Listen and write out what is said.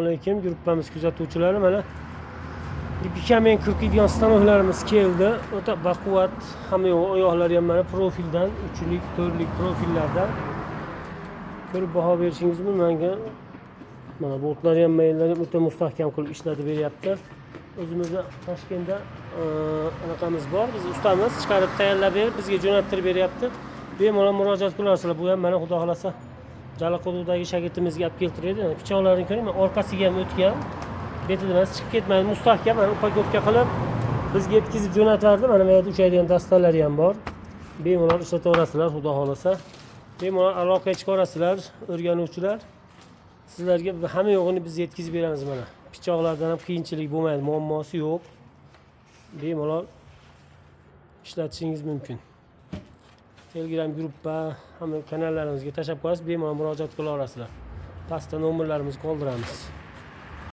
Aleyküm gruppamiz kuzatuvchilari, mana Bikamen 47 stanoklarimiz keldi. O'ta baquvvat, hamma oyoqlari ham mana profildan, 3lik, 4lik profillardan ko'rib baho berishingiz mumkin. Mana boltlari ham mayllari o'ta mustahkam qilib ishlatib beryapti. O'zimizda Toshkentda anaqamiz bor, biz ustamiz chiqarib tayyorlab berib bizga jo'nattirib beryapti. Bemalol murojaat qilasizlar. Bu ham mana xudo xolasa Jalaqo'dagi shogirdimizga olib keltiradi. Pichoqlarini ko'ring, orqasiga ham o'tgan. Betidan emas chiqib ketmaydi, mustahkam, mana upakovka qilib bizga yetkazib jo'natardi. Mana bu yerda uchaydigan dastalari ham bor. Bemalol ishlataverasizlar, xudo xolasa. Bemalol aloqaga chiqarasizlar, o'rganuvchilar. Sizlarga hamma yo'g'ini biz yetkazib beramiz mana. Pichoqlardan ham qiyinchilik bo'lmaydi, muammosi yo'q. Bemalol ishlatishingiz mumkin. Telegram gruppa, hamma kanallarimizga tashlab qo'yasiz, bemalol murojaat qila olasizlar. Pastda nomerlarimizni qoldiramiz.